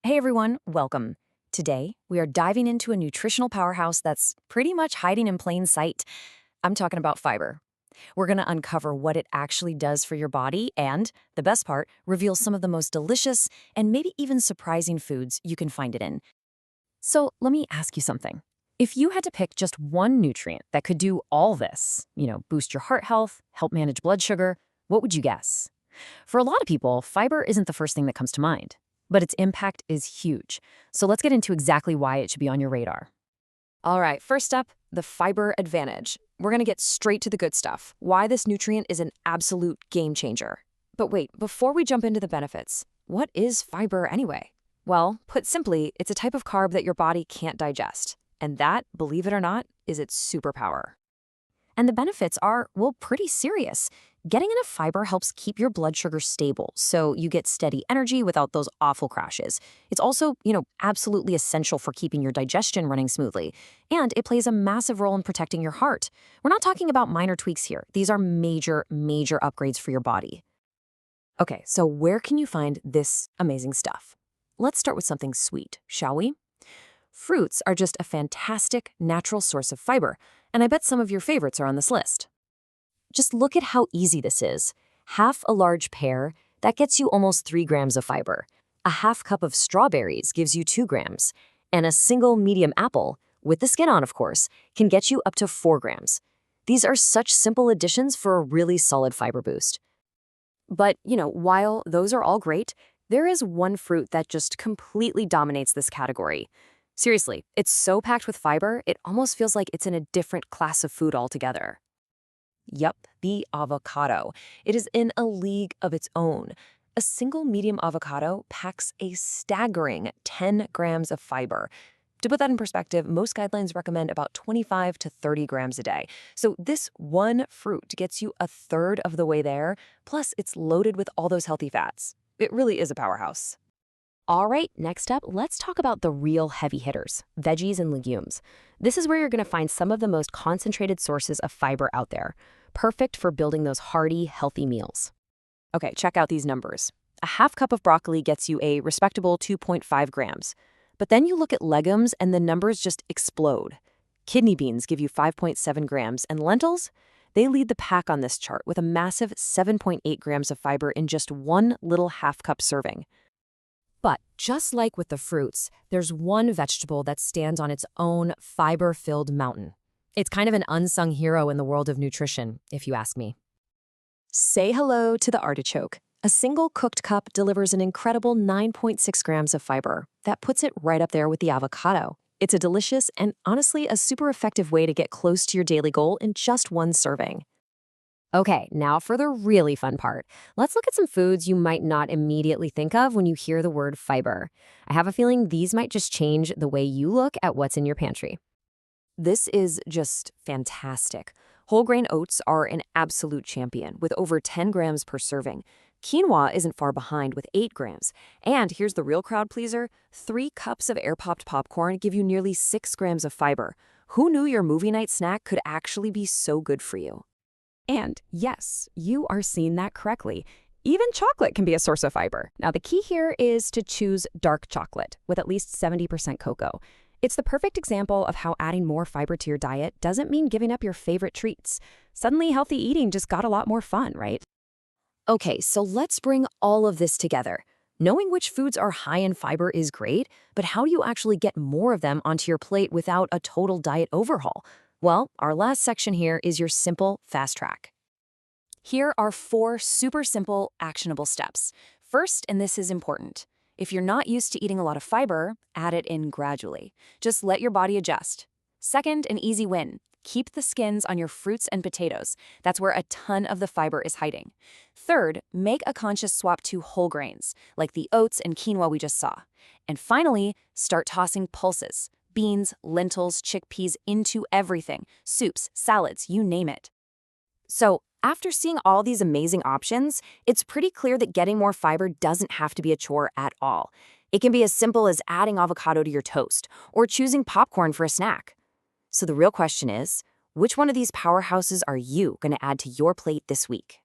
Hey everyone, welcome. Today, we are diving into a nutritional powerhouse that's pretty much hiding in plain sight. I'm talking about fiber. We're going to uncover what it actually does for your body and, the best part, reveal some of the most delicious and maybe even surprising foods you can find it in. So let me ask you something. If you had to pick just one nutrient that could do all this, boost your heart health, help manage blood sugar, what would you guess? For a lot of people, fiber isn't the first thing that comes to mind, but its impact is huge. So let's get into exactly why it should be on your radar. All right, first up, the fiber advantage. We're going to get straight to the good stuff, why this nutrient is an absolute game changer. But wait, before we jump into the benefits, what is fiber anyway? Well, put simply, it's a type of carb that your body can't digest. And that, believe it or not, is its superpower. And the benefits are, well, pretty serious. Getting enough fiber helps keep your blood sugar stable, so you get steady energy without those awful crashes. It's also, absolutely essential for keeping your digestion running smoothly. And it plays a massive role in protecting your heart. We're not talking about minor tweaks here. These are major, major upgrades for your body. Okay, so where can you find this amazing stuff? Let's start with something sweet, shall we? Fruits are just a fantastic natural source of fiber, and I bet some of your favorites are on this list. Just look at how easy this is. Half a large pear, that gets you almost 3 grams of fiber. A half cup of strawberries gives you 2 grams. And a single medium apple, with the skin on of course, can get you up to 4 grams. These are such simple additions for a really solid fiber boost. But, while those are all great, there is one fruit that just completely dominates this category. Seriously, it's so packed with fiber, it almost feels like it's in a different class of food altogether. Yup, the avocado. It is in a league of its own. A single medium avocado packs a staggering 10 grams of fiber. To put that in perspective, most guidelines recommend about 25 to 30 grams a day. So this one fruit gets you a third of the way there, plus it's loaded with all those healthy fats. It really is a powerhouse. All right, next up, let's talk about the real heavy hitters, veggies and legumes. This is where you're going to find some of the most concentrated sources of fiber out there, perfect for building those hearty, healthy meals. Okay, check out these numbers. A half cup of broccoli gets you a respectable 2.5 grams. But then you look at legumes and the numbers just explode. Kidney beans give you 5.7 grams, and lentils? They lead the pack on this chart with a massive 7.8 grams of fiber in just one little half cup serving. But just like with the fruits, there's one vegetable that stands on its own fiber-filled mountain. It's kind of an unsung hero in the world of nutrition, if you ask me. Say hello to the artichoke. A single cooked cup delivers an incredible 9.6 grams of fiber. That puts it right up there with the avocado. It's a delicious and honestly a super effective way to get close to your daily goal in just one serving. Okay, now for the really fun part. Let's look at some foods you might not immediately think of when you hear the word fiber. I have a feeling these might just change the way you look at what's in your pantry. This is just fantastic. Whole grain oats are an absolute champion with over 10 grams per serving. Quinoa isn't far behind with 8 grams. And here's the real crowd pleaser, 3 cups of air-popped popcorn give you nearly 6 grams of fiber. Who knew your movie night snack could actually be so good for you? And yes, you are seeing that correctly. Even chocolate can be a source of fiber. Now, the key here is to choose dark chocolate with at least 70% cocoa. It's the perfect example of how adding more fiber to your diet doesn't mean giving up your favorite treats. Suddenly, healthy eating just got a lot more fun, right? Okay, so let's bring all of this together. Knowing which foods are high in fiber is great, but how do you actually get more of them onto your plate without a total diet overhaul? Well, our last section here is your simple fast track. Here are 4 super simple, actionable steps. First, and this is important, if you're not used to eating a lot of fiber, add it in gradually. Just let your body adjust. Second, an easy win. Keep the skins on your fruits and potatoes. That's where a ton of the fiber is hiding. Third, make a conscious swap to whole grains, like the oats and quinoa we just saw. And finally, start tossing pulses. Beans, lentils, chickpeas into everything. Soups, salads, you name it. So, after seeing all these amazing options, it's pretty clear that getting more fiber doesn't have to be a chore at all. It can be as simple as adding avocado to your toast or choosing popcorn for a snack. So the real question is, which one of these powerhouses are you going to add to your plate this week?